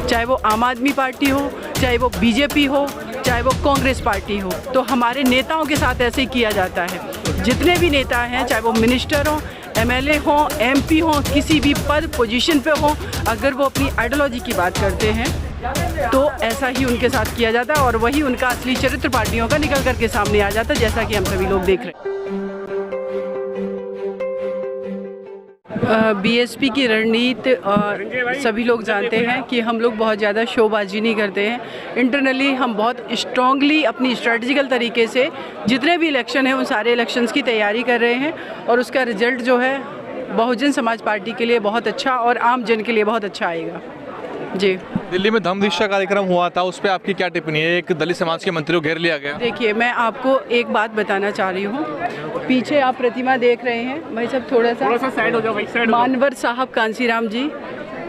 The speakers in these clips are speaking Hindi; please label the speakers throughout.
Speaker 1: चाहे वो आम आदमी पार्टी हो, चाहे वो बीजेपी हो, चाहे वो कांग्रेस पार्टी हो। तो हमारे नेताओं के साथ ऐसे ही किया जाता है। जितने भी नेता हैं, चाहे वो मिनिस्टर हों, एमएलए हों, एमपी हों, किसी भी पद पोजीशन पे हों, अगर वो अपनी आइडियोलॉजी की बात करते हैं तो ऐसा ही उनके साथ किया जाता है और वही उनका असली चरित्र पार्टियों का निकल करके सामने आ जाता है, जैसा कि हम सभी लोग देख रहे हैं। बीएसपी की रणनीति सभी लोग जानते हैं कि हम लोग बहुत ज़्यादा शोबाजी नहीं करते हैं। इंटरनली हम बहुत स्ट्रांगली अपनी स्ट्रेटजिकल तरीके से जितने भी इलेक्शन हैं उन सारे इलेक्शंस की तैयारी कर रहे हैं और उसका रिजल्ट जो है बहुजन समाज पार्टी के लिए बहुत अच्छा और आम जन के लिए बहुत अच्छा आएगा। जी,
Speaker 2: दिल्ली में धम्म दीक्षा कार्यक्रम हुआ था, उस पर आपकी क्या टिप्पणी है? एक दलित समाज के मंत्री को घेर लिया गया।
Speaker 1: देखिए, मैं आपको एक बात बताना चाह रही हूँ। पीछे आप प्रतिमा देख रहे हैं, भाई साहब थोड़ा सा साइड हो जाओ भाई, साइड। मानवर साहब कांसीराम जी,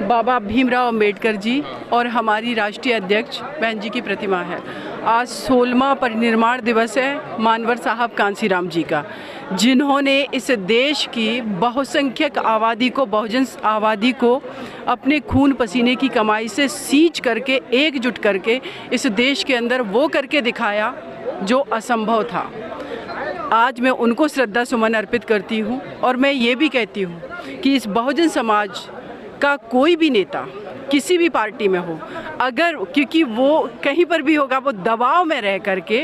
Speaker 1: बाबा भीमराव अंबेडकर जी और हमारी राष्ट्रीय अध्यक्ष बहन जी की प्रतिमा है। आज 16वां परिनिर्माण दिवस है मानवर साहब कांसीराम जी का, जिन्होंने इस देश की बहुसंख्यक आबादी को, बहुजन आबादी को अपने खून पसीने की कमाई से सींच करके, एकजुट करके इस देश के अंदर वो करके दिखाया जो असंभव था। आज मैं उनको श्रद्धा सुमन अर्पित करती हूँ और मैं ये भी कहती हूँ कि इस बहुजन समाज का कोई भी नेता किसी भी पार्टी में हो, अगर, क्योंकि वो कहीं पर भी होगा, वो दबाव में रह करके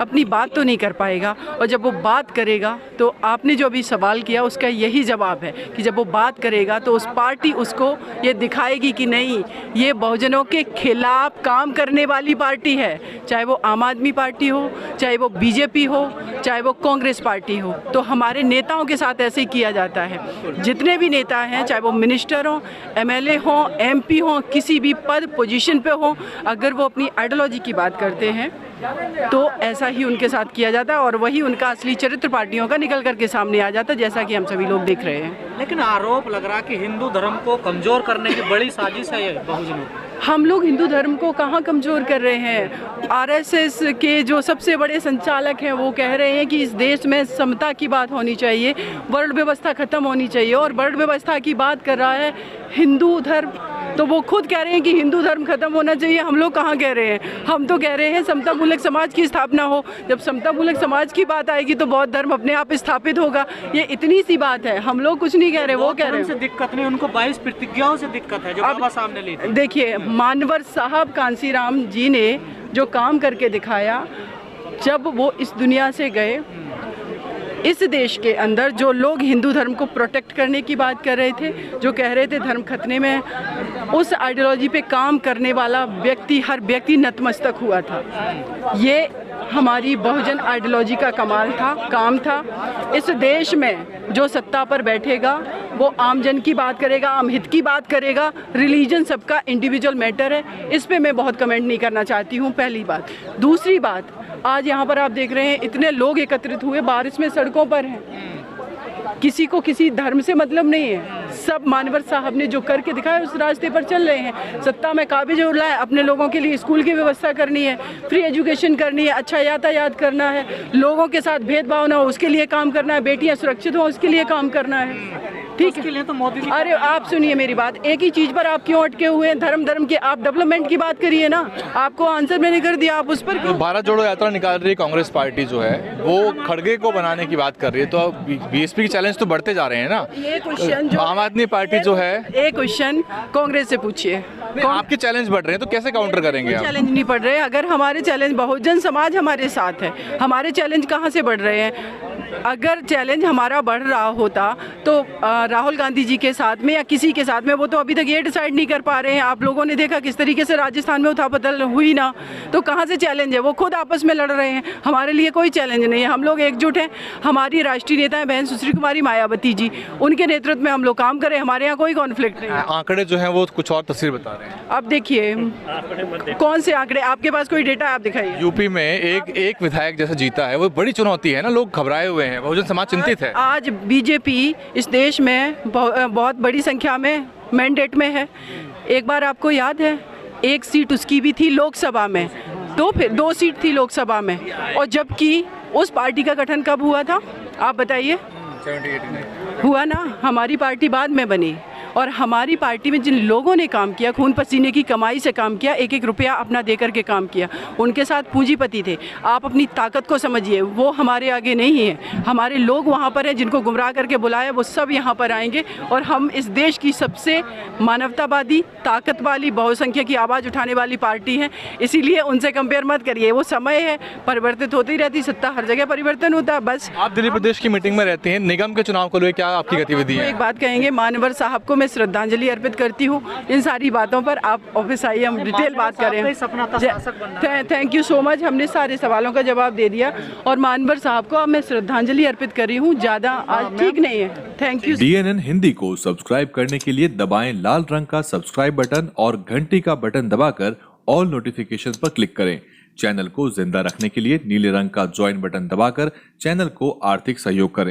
Speaker 1: अपनी बात तो नहीं कर पाएगा, और जब वो बात करेगा तो आपने जो अभी सवाल किया उसका यही जवाब है कि जब वो बात करेगा तो उस पार्टी उसको ये दिखाएगी कि नहीं, ये बहुजनों के खिलाफ काम करने वाली पार्टी है। चाहे वो आम आदमी पार्टी हो, चाहे वो बीजेपी हो, चाहे वो कांग्रेस पार्टी हो। तो हमारे नेताओं के साथ ऐसे ही किया जाता है। जितने भी नेता हैं, चाहे वो मिनिस्टर हों, एमएलए हों, एमपी हों, किसी भी पद पोजीशन पे हों, अगर वो अपनी आइडियोलॉजी की बात करते हैं तो ऐसा ही उनके साथ किया जाता है और वही उनका असली चरित्र पार्टियों का निकल करके सामने आ जाता है, जैसा कि हम सभी लोग देख रहे हैं।
Speaker 3: लेकिन आरोप लग रहा कि हिंदू धर्म को कमजोर करने की बड़ी साजिश है ये बहुजनों।
Speaker 1: हम लोग हिंदू धर्म को कहाँ कमज़ोर कर रहे हैं? आरएसएस के जो सबसे बड़े संचालक हैं वो कह रहे हैं कि इस देश में समता की बात होनी चाहिए, वर्ण व्यवस्था ख़त्म होनी चाहिए, और वर्ण व्यवस्था की बात कर रहा है हिंदू धर्म। तो वो खुद कह रहे हैं कि हिंदू धर्म खत्म होना चाहिए। हम लोग कहाँ कह रहे हैं? हम तो कह रहे हैं समता मूलक समाज की स्थापना हो। जब समता मूलक समाज की बात आएगी तो बौद्ध धर्म अपने आप स्थापित होगा। ये इतनी सी बात है, हम लोग कुछ नहीं कह रहे, वो कह रहे हैं।
Speaker 3: दिक्कत नहीं, उनको 22 प्रतिज्ञाओं से दिक्कत है जो बाबा सामने ली थी।
Speaker 1: देखिए, मानवर साहब कांसीराम जी ने जो काम करके दिखाया, जब वो इस दुनिया से गए, इस देश के अंदर जो लोग हिंदू धर्म को प्रोटेक्ट करने की बात कर रहे थे, जो कह रहे थे धर्म खतरे में, उस आइडियोलॉजी पे काम करने वाला व्यक्ति, हर व्यक्ति नतमस्तक हुआ था। ये हमारी बहुजन आइडियोलॉजी का कमाल था, काम था। इस देश में जो सत्ता पर बैठेगा वो आम जन की बात करेगा, आम हित की बात करेगा। रिलीजन सबका इंडिविजुअल मैटर है, इस पे मैं बहुत कमेंट नहीं करना चाहती हूँ, पहली बात। दूसरी बात, आज यहाँ पर आप देख रहे हैं इतने लोग एकत्रित हुए, बारिश में सड़कों पर हैं। किसी को किसी धर्म से मतलब नहीं है, सब मानवर साहब ने जो करके दिखाया उस रास्ते पर चल रहे हैं। सत्ता में काबिज उड़ना है, अपने लोगों के लिए स्कूल की व्यवस्था करनी है, फ्री एजुकेशन करनी है, अच्छा यातायात करना है, लोगों के साथ भेदभाव ना हो उसके लिए काम करना है, बेटियां सुरक्षित हो उसके लिए काम करना है। ठीक है,
Speaker 3: तो मोदी जी,
Speaker 1: अरे आप सुनिए मेरी बात, एक ही चीज पर आप क्यों अटके हुए हैं? धर्म के, आप डेवलपमेंट की बात करिए ना। आपको आंसर मैंने कर दिया, आप उस पर क्यों?
Speaker 2: भारत जोड़ो यात्रा निकाल रही है कांग्रेस पार्टी जो है, वो खड़गे को बनाने की बात कर रही है, तो बीएसपी के चैलेंज तो बढ़ते जा रहे हैं ना।
Speaker 1: ये क्वेश्चन जो
Speaker 2: आम आदमी पार्टी जो है,
Speaker 1: एक क्वेश्चन कांग्रेस से पूछिए।
Speaker 2: आपके चैलेंज बढ़ रहे हैं तो कैसे काउंटर करेंगे आप?
Speaker 1: चैलेंज नहीं बढ़ रहे। अगर हमारे चैलेंज, बहुजन समाज हमारे साथ है, हमारे चैलेंज कहाँ से बढ़ रहे हैं? अगर चैलेंज हमारा बढ़ रहा होता तो राहुल गांधी जी के साथ में या किसी के साथ में, वो तो अभी तक ये डिसाइड नहीं कर पा रहे हैं। आप लोगों ने देखा किस तरीके से राजस्थान में उथापतल हुई ना, तो कहाँ से चैलेंज है? वो खुद आपस में लड़ रहे हैं। हमारे लिए कोई चैलेंज नहीं है, हम लोग एकजुट हैं। हमारी राष्ट्रीय नेता है बहन सुश्री कुमारी मायावती जी, उनके नेतृत्व में हम लोग काम करें, हमारे यहाँ कोई कॉन्फ्लिक्ट नहीं है।
Speaker 2: आंकड़े जो हैं वो कुछ और तस्वीर बता रहे हैं।
Speaker 1: अब देखिए, कौन से आंकड़े? आपके पास कोई डेटा आप दिखाइए।
Speaker 2: यूपी में एक विधायक जैसा जीता है, वो बड़ी चुनौती है ना, लोग घबराए हुए हैं, बहुजन समाज चिंतित है। आज
Speaker 1: बीजेपी इस देश में बहुत बड़ी संख्या में मैंडेट में है। एक बार आपको याद है, एक सीट उसकी भी थी लोकसभा में, तो फिर 2 सीट थी लोकसभा में, और जबकि उस पार्टी का गठन कब हुआ था आप बताइए?
Speaker 2: 78
Speaker 1: हुआ ना, हमारी पार्टी बाद में बनी, और हमारी पार्टी में जिन लोगों ने काम किया, खून पसीने की कमाई से काम किया, एक एक रुपया अपना दे करके काम किया, उनके साथ पूंजीपति थे। आप अपनी ताकत को समझिए, वो हमारे आगे नहीं है। हमारे लोग वहाँ पर हैं जिनको गुमराह करके बुलाया, वो सब यहाँ पर आएंगे और हम इस देश की सबसे मानवतावादी, ताकत वाली, बहुसंख्यक की आवाज़ उठाने वाली पार्टी है। इसीलिए उनसे कंपेयर मत करिए। वो समय है, परिवर्तित होती रहती, सत्ता हर जगह परिवर्तन होता है। बस
Speaker 2: आप दिल्ली प्रदेश की मीटिंग में रहते हैं, निगम के चुनाव को लेकर क्या आपकी गतिविधि
Speaker 1: तो
Speaker 2: है?
Speaker 1: एक बात कहेंगे, मानवर साहब को मैं श्रद्धांजलि अर्पित करती हूँ। इन सारी बातों पर आप ऑफिस आइए, हम डिटेल बात करें।
Speaker 3: सपना था शासक बनना।
Speaker 1: थैंक यू सो मच, हमने सारे सवालों का जवाब दे दिया और मानवर साहब को अब मैं श्रद्धांजलि अर्पित कर रही हूँ। ज़्यादा आज ठीक नहीं है। Thank you.
Speaker 4: DNN हिंदी को सब्सक्राइब करने के लिए दबाएं लाल रंग का सब्सक्राइब बटन और घंटी का बटन दबाकर ऑल नोटिफिकेशन पर क्लिक करें। चैनल को जिंदा रखने के लिए नीले रंग का ज्वाइन बटन दबाकर चैनल को आर्थिक सहयोग करें।